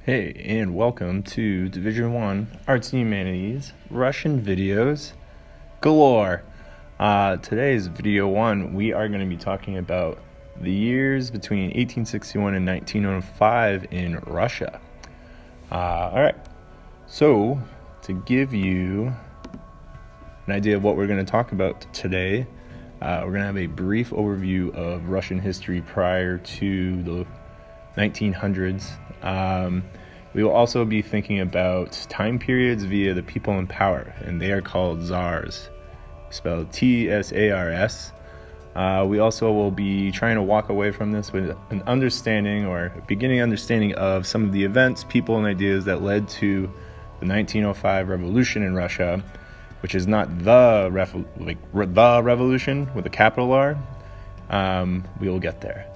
Hey, and welcome to Division 1 Arts and Humanities Russian videos galore. Today's video 1, we are going to be talking about the years between 1861 and 1905 in Russia. Alright, so to give you an idea of what we're going to talk about today, we're going to have a brief overview of Russian history prior to the 1900s. We will also be thinking about time periods via the people in power, and they are called czars, spelled Tsars. We also will be trying to walk away from this with an understanding or a beginning understanding of some of the events, people, and ideas that led to the 1905 revolution in Russia, which is not the revolution with a capital R. We will get there.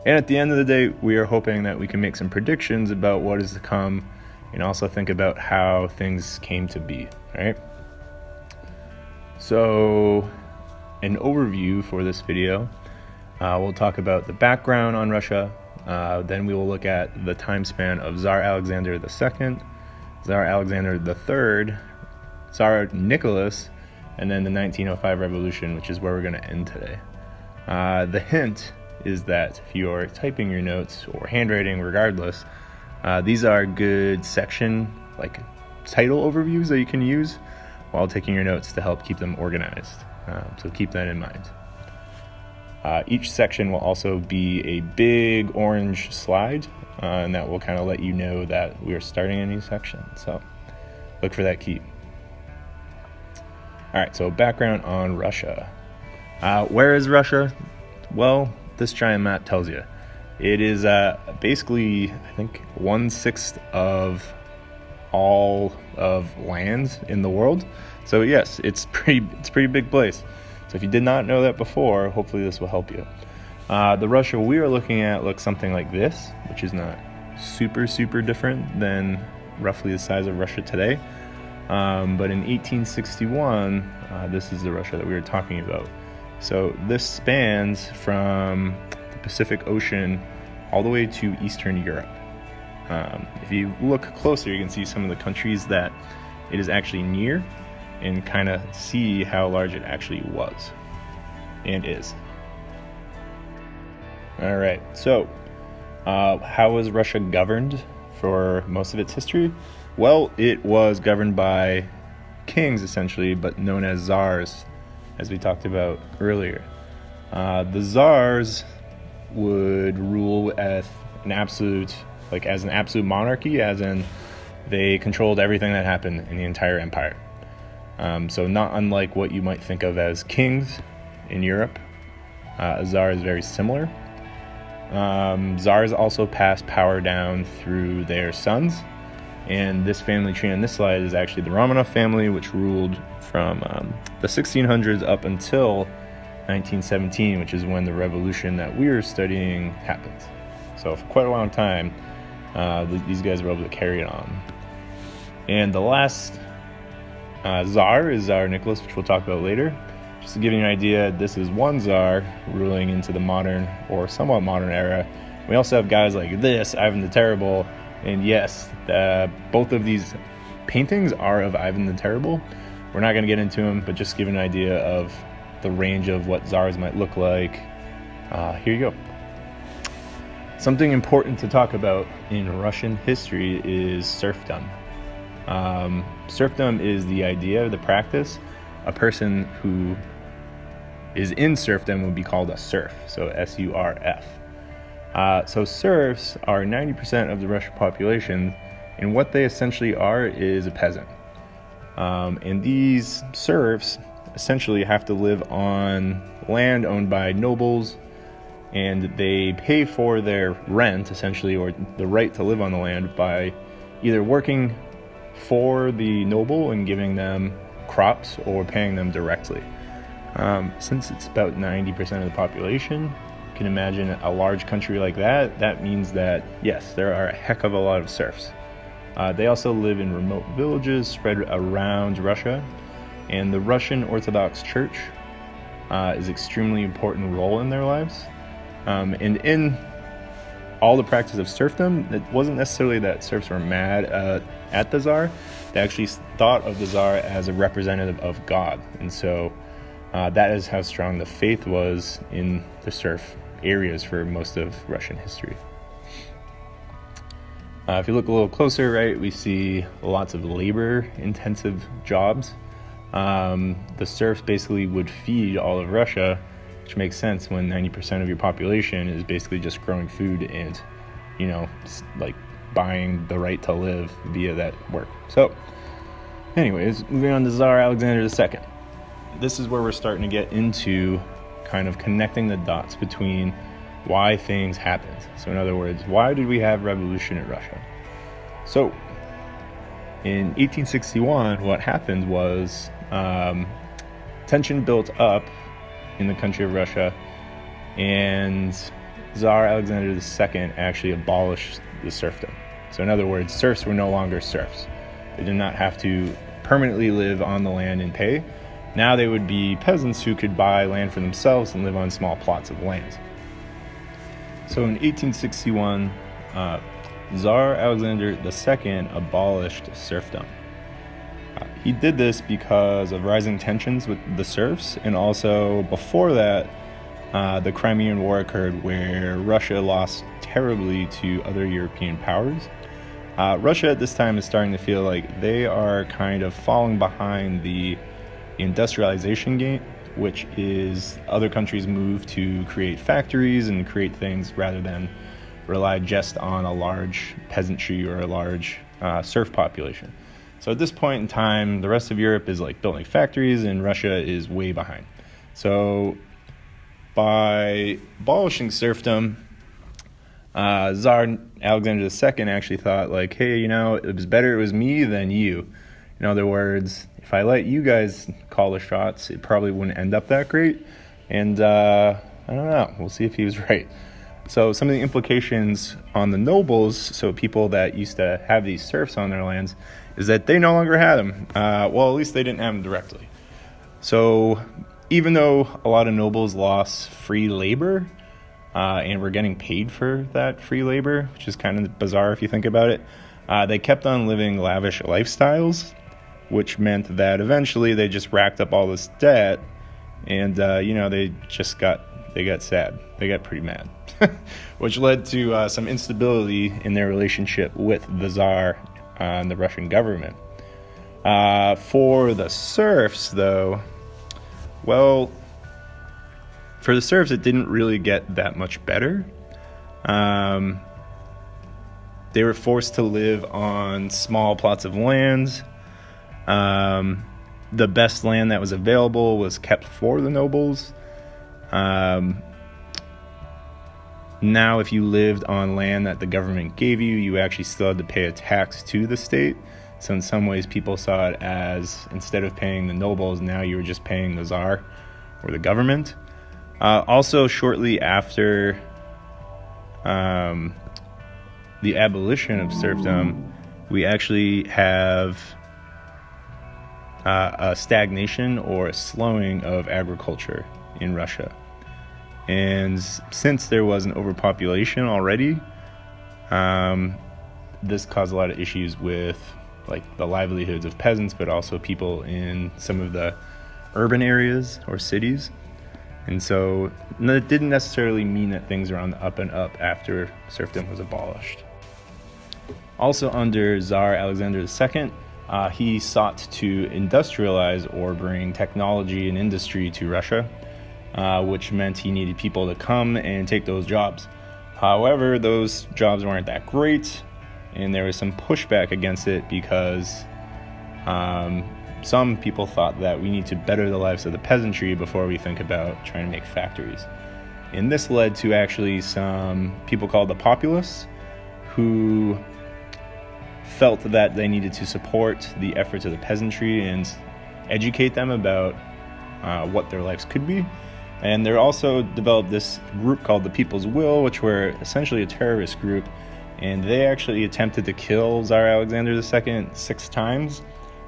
And at the end of the day, we are hoping that we can make some predictions about what is to come and also think about how things came to be, right? So, an overview for this video, we'll talk about the background on Russia, then we will look at the time span of Tsar Alexander II, Tsar Alexander III, Tsar Nicholas, and then the 1905 revolution, which is where we're going to end today. The hint is that if you're typing your notes or handwriting, regardless, these are good section, like title overviews that you can use while taking your notes to help keep them organized. So keep that in mind. Each section will also be a big orange slide, and that will kind of let you know that we are starting a new section. So look for that key. All right, so background on Russia. Where is Russia? Well, this giant map tells you. It is basically, I think, 1/6 of all of land in the world. So yes, it's a pretty big place. So if you did not know that before, hopefully this will help you. The Russia we are looking at looks something like this, which is not super different than roughly the size of Russia today. But in 1861, this is the Russia that we were talking about. So this spans from the Pacific Ocean all the way to Eastern Europe. If you look closer, you can see some of the countries that it is actually near and kind of see how large it actually was and is. All right, so how was Russia governed for most of its history? Well, it was governed by kings, essentially, but known as czars, as we talked about earlier. The czars would rule as an absolute monarchy, as in they controlled everything that happened in the entire empire. So not unlike what you might think of as kings in Europe, a czar is very similar. Czars also pass power down through their sons, and this family tree on this slide is actually the Romanov family, which ruled from the 1600s up until 1917, which is when the revolution that we are studying happened. So for quite a long time, these guys were able to carry it on. And the last czar is Tsar Nicholas, which we'll talk about later. Just to give you an idea, this is one czar ruling into the modern or somewhat modern era. We also have guys like this, Ivan the Terrible, and yes, both of these paintings are of Ivan the Terrible. We're not going to get into them, but just give an idea of the range of what czars might look like. Here you go. Something important to talk about in Russian history is serfdom. Serfdom is the idea, the practice. A person who is in serfdom would be called a serf, so S-U-R-F. So serfs are 90% of the Russian population, and what they essentially are is a peasant. And these serfs essentially have to live on land owned by nobles, and they pay for their rent, essentially, or the right to live on the land by either working for the noble and giving them crops or paying them directly. Since it's about 90% of the population, you can imagine a large country like that. That means that, yes, there are a heck of a lot of serfs. They also live in remote villages spread around Russia, and the Russian Orthodox Church is an extremely important role in their lives. And in all the practice of serfdom, it wasn't necessarily that serfs were mad at the Tsar. They actually thought of the Tsar as a representative of God. And so that is how strong the faith was in the serf areas for most of Russian history. If you look a little closer, right, we see lots of labor-intensive jobs. The serfs basically would feed all of Russia, which makes sense when 90% of your population is basically just growing food and, like buying the right to live via that work. So, anyways, moving on to Tsar Alexander II. This is where we're starting to get into kind of connecting the dots between why things happened. So in other words, why did we have revolution in Russia? So in 1861, what happened was tension built up in the country of Russia, and Tsar Alexander II actually abolished the serfdom. So in other words, serfs were no longer serfs. They did not have to permanently live on the land and pay. Now they would be peasants who could buy land for themselves and live on small plots of land. So in 1861, Tsar Alexander II abolished serfdom. He did this because of rising tensions with the serfs, and also before that, the Crimean War occurred, where Russia lost terribly to other European powers. Russia at this time is starting to feel like they are kind of falling behind the industrialization game, which is other countries move to create factories and create things rather than rely just on a large peasantry or a large serf population. So at this point in time, the rest of Europe is like building factories and Russia is way behind. So by abolishing serfdom, Tsar Alexander II actually thought like, hey, it was better it was me than you. In other words, if I let you guys call the shots, it probably wouldn't end up that great. And I don't know. We'll see if he was right. So some of the implications on the nobles, so people that used to have these serfs on their lands, is that they no longer had them. Well, at least they didn't have them directly. So even though a lot of nobles lost free labor and were getting paid for that free labor, which is kind of bizarre if you think about it, they kept on living lavish lifestyles, which meant that eventually they just racked up all this debt, and they got sad. They got pretty mad, which led to some instability in their relationship with the Tsar and the Russian government. For the serfs, though, well, for the serfs, it didn't really get that much better. They were forced to live on small plots of land. The best land that was available was kept for the nobles. Now, if you lived on land that the government gave you, you actually still had to pay a tax to the state. So in some ways, people saw it as, instead of paying the nobles, now you were just paying the Tsar or the government. Also, shortly after the abolition of serfdom, we actually have a stagnation or a slowing of agriculture in Russia. And since there was an overpopulation already, this caused a lot of issues with like the livelihoods of peasants, but also people in some of the urban areas or cities. And so it didn't necessarily mean that things are on the up and up after serfdom was abolished. Also under Tsar Alexander II, he sought to industrialize or bring technology and industry to Russia, which meant he needed people to come and take those jobs. However, those jobs weren't that great, and there was some pushback against it because some people thought that we need to better the lives of the peasantry before we think about trying to make factories. And this led to actually some people called the populists who felt that they needed to support the efforts of the peasantry and educate them about what their lives could be. And they also developed this group called the People's Will, which were essentially a terrorist group, and they actually attempted to kill Tsar Alexander II 6 times,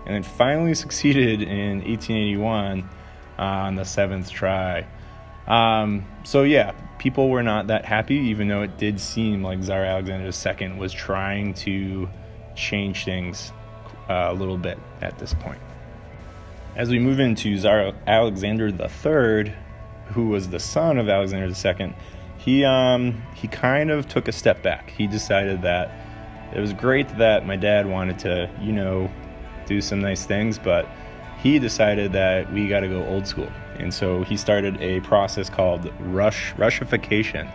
and then finally succeeded in 1881 on the 7th try. So yeah, people were not that happy, even though it did seem like Tsar Alexander II was trying to change things a little bit at this point. As we move into Tsar Alexander III, who was the son of Alexander II, he kind of took a step back. He decided that it was great that my dad wanted to, do some nice things, but he decided that we got to go old school. And so he started a process called Russification,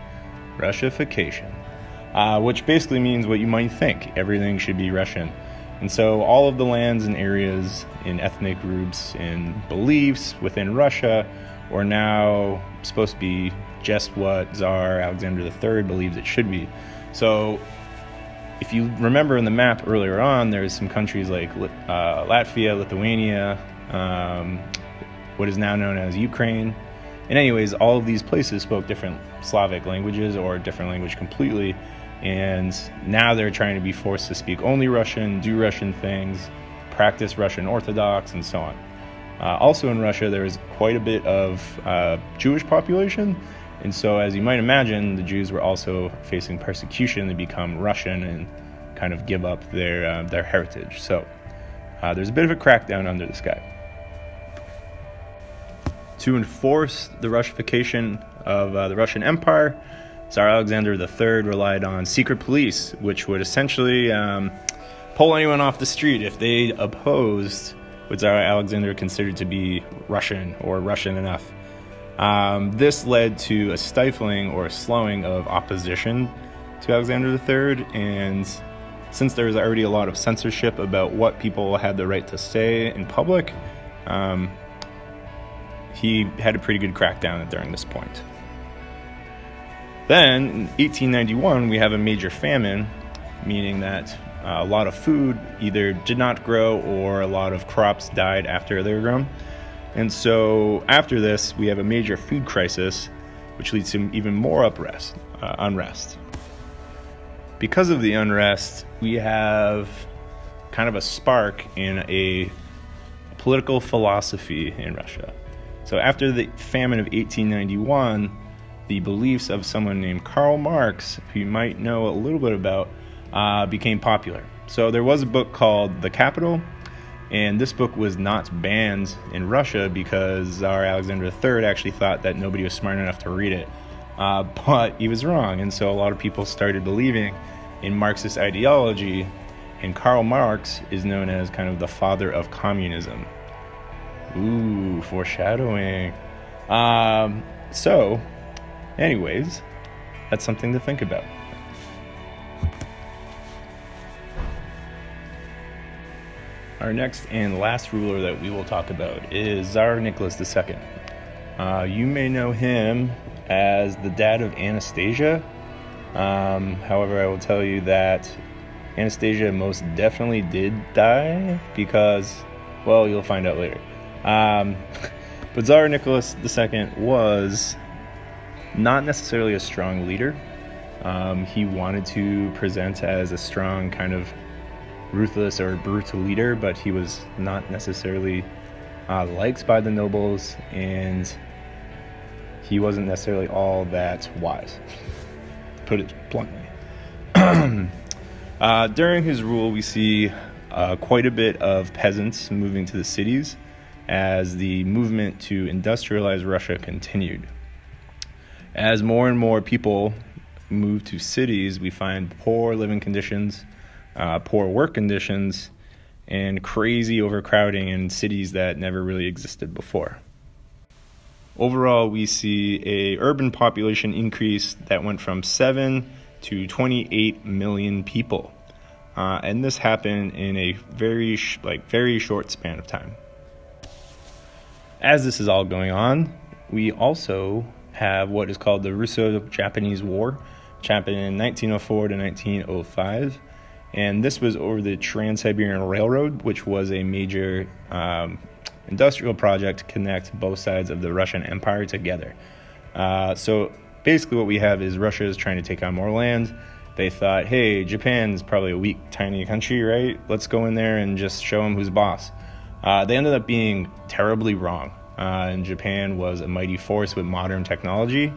which basically means what you might think. Everything should be Russian. And so all of the lands and areas and ethnic groups and beliefs within Russia are now supposed to be just what Tsar Alexander III believes it should be. So if you remember in the map earlier on, there's some countries like Latvia, Lithuania, what is now known as Ukraine. And anyways, all of these places spoke different Slavic languages or a different language completely. And now they're trying to be forced to speak only Russian, do Russian things, practice Russian Orthodox, and so on. Also in Russia, there is quite a bit of Jewish population. And so, as you might imagine, the Jews were also facing persecution to become Russian and kind of give up their heritage. So there's a bit of a crackdown under this guy. To enforce the Russification of the Russian Empire, Tsar Alexander III relied on secret police, which would essentially pull anyone off the street if they opposed what Tsar Alexander considered to be Russian or Russian enough. This led to a stifling or slowing of opposition to Alexander III, and since there was already a lot of censorship about what people had the right to say in public, he had a pretty good crackdown during this point. Then, in 1891, we have a major famine, meaning that a lot of food either did not grow or a lot of crops died after they were grown. And so after this, we have a major food crisis, which leads to even more unrest. Because of the unrest, we have kind of a spark in a political philosophy in Russia. So after the famine of 1891, the beliefs of someone named Karl Marx, who you might know a little bit about, became popular. So there was a book called The Capital, and this book was not banned in Russia because Tsar Alexander III actually thought that nobody was smart enough to read it. But he was wrong, and so a lot of people started believing in Marxist ideology, and Karl Marx is known as kind of the father of communism. Ooh, foreshadowing. So, anyways, that's something to think about. Our next and last ruler that we will talk about is Tsar Nicholas II. You may know him as the dad of Anastasia. However, I will tell you that Anastasia most definitely did die because, well, you'll find out later. But Tsar Nicholas II was not necessarily a strong leader. He wanted to present as a strong kind of ruthless or brutal leader, but he was not necessarily liked by the nobles, and he wasn't necessarily all that wise, to put it bluntly. During his rule, we see quite a bit of peasants moving to the cities as the movement to industrialize Russia continued. As more and more people move to cities, we find poor living conditions, poor work conditions, and crazy overcrowding in cities that never really existed before. Overall, we see a urban population increase that went from 7 to 28 million people. And this happened in a very short span of time. As this is all going on, we also have what is called the Russo-Japanese War, which happened in 1904 to 1905. And this was over the Trans-Siberian Railroad, which was a major industrial project to connect both sides of the Russian Empire together. So basically what we have is Russia is trying to take on more land. They thought, hey, Japan's probably a weak, tiny country, right? Let's go in there and just show them who's boss. They ended up being terribly wrong. And Japan was a mighty force with modern technology.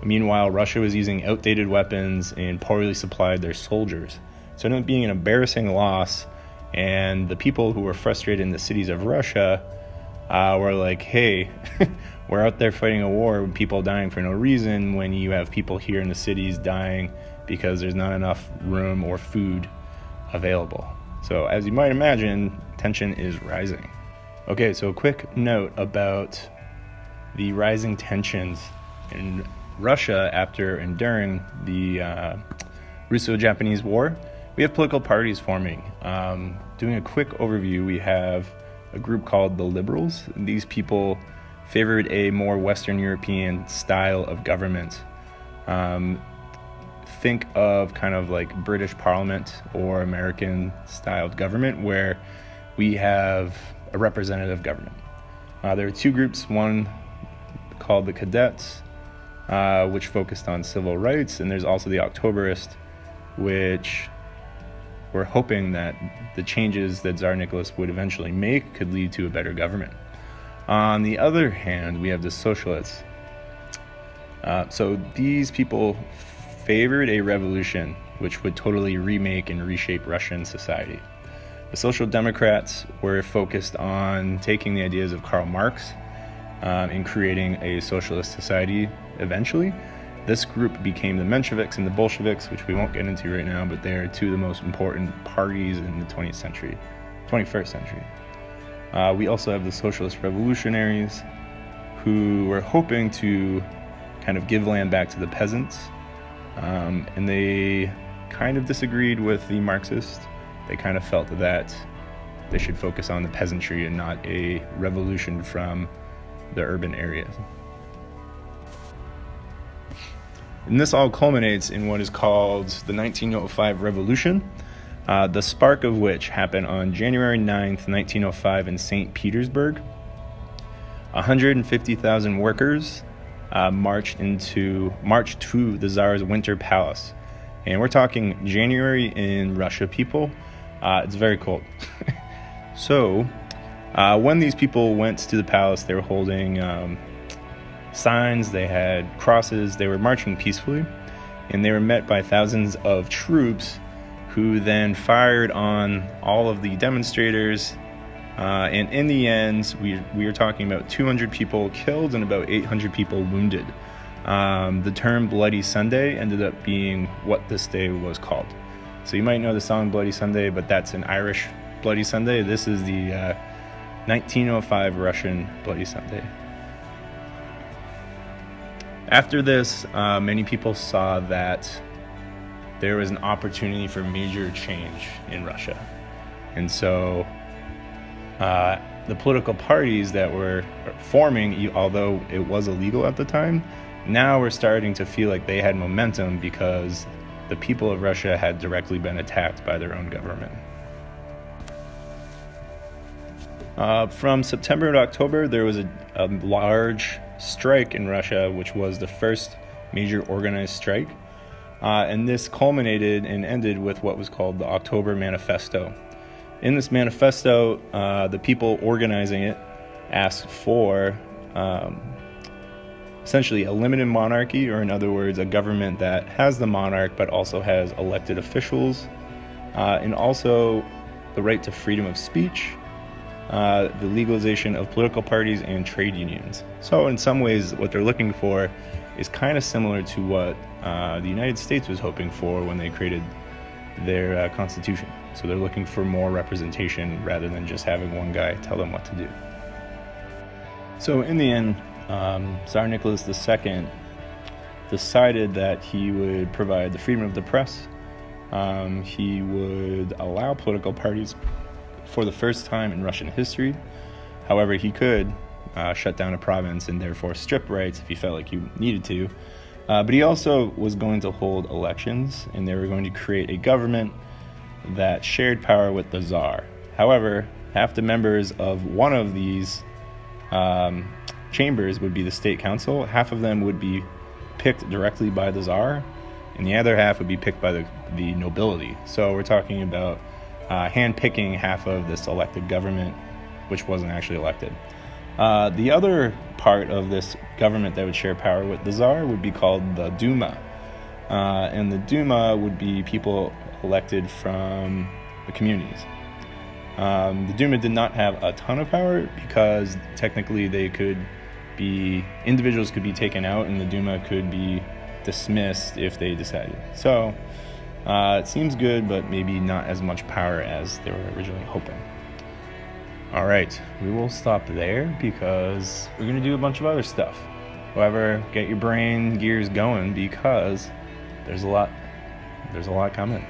Meanwhile, Russia was using outdated weapons and poorly supplied their soldiers. So it ended up being an embarrassing loss, and the people who were frustrated in the cities of Russia were like, hey, we're out there fighting a war with people dying for no reason when you have people here in the cities dying because there's not enough room or food available. So as you might imagine, tension is rising. Okay, so a quick note about the rising tensions in Russia after and during the Russo-Japanese War. We have political parties forming. Doing a quick overview, we have a group called the Liberals. These people favored a more Western European style of government. Think of kind of like British Parliament or American styled government where we have a representative government. There are two groups, one called the Cadets, which focused on civil rights, and there's also the Octoberists, which were hoping that the changes that Tsar Nicholas would eventually make could lead to a better government. On the other hand, we have the Socialists. So these people favored a revolution which would totally remake and reshape Russian society. The Social Democrats were focused on taking the ideas of Karl Marx and creating a socialist society eventually. This group became the Mensheviks and the Bolsheviks, which we won't get into right now, but they're two of the most important parties in the 21st century. We also have the Socialist Revolutionaries, who were hoping to kind of give land back to the peasants, and they kind of disagreed with the Marxists. They kind of felt that they should focus on the peasantry and not a revolution from the urban areas. And this all culminates in what is called the 1905 Revolution, the spark of which happened on January 9th, 1905 in St. Petersburg. 150,000 workers marched to the Tsar's Winter Palace. And we're talking January in Russia, people. It's very cold. So when these people went to the palace, they were holding signs, they had crosses, they were marching peacefully, and they were met by thousands of troops who then fired on all of the demonstrators, and in the end we are talking about 200 people killed and about 800 people wounded. The term Bloody Sunday ended up being what this day was called. So you might know the song Bloody Sunday, but that's an Irish Bloody Sunday. This is the 1905 Russian Bloody Sunday. After this, many people saw that there was an opportunity for major change in Russia. And so the political parties that were forming, although it was illegal at the time, now were starting to feel like they had momentum because the people of Russia had directly been attacked by their own government. From September to October, there was a large strike in Russia, which was the first major organized strike. And this culminated and ended with what was called the October Manifesto. In this manifesto, the people organizing it asked for essentially a limited monarchy, or in other words, a government that has the monarch but also has elected officials, and also the right to freedom of speech, the legalization of political parties and trade unions. So in some ways, what they're looking for is kind of similar to what the United States was hoping for when they created their constitution. So they're looking for more representation rather than just having one guy tell them what to do. So in the end, Tsar Nicholas II decided that he would provide the freedom of the press. He would allow political parties for the first time in Russian history. However, he could shut down a province and therefore strip rights if he felt like he needed to. But he also was going to hold elections, and they were going to create a government that shared power with the Tsar. However, half the members of one of these chambers would be the state council. Half of them would be picked directly by the Tsar, and the other half would be picked by the nobility. So we're talking about hand-picking half of this elected government, which wasn't actually elected. The other part of this government that would share power with the Tsar would be called the Duma. And the Duma would be people elected from the communities. The Duma did not have a ton of power because technically individuals could be taken out and the Duma could be dismissed if they decided. So it seems good, but maybe not as much power as they were originally hoping. All right, we will stop there because we're going to do a bunch of other stuff. However, get your brain gears going because there's a lot coming.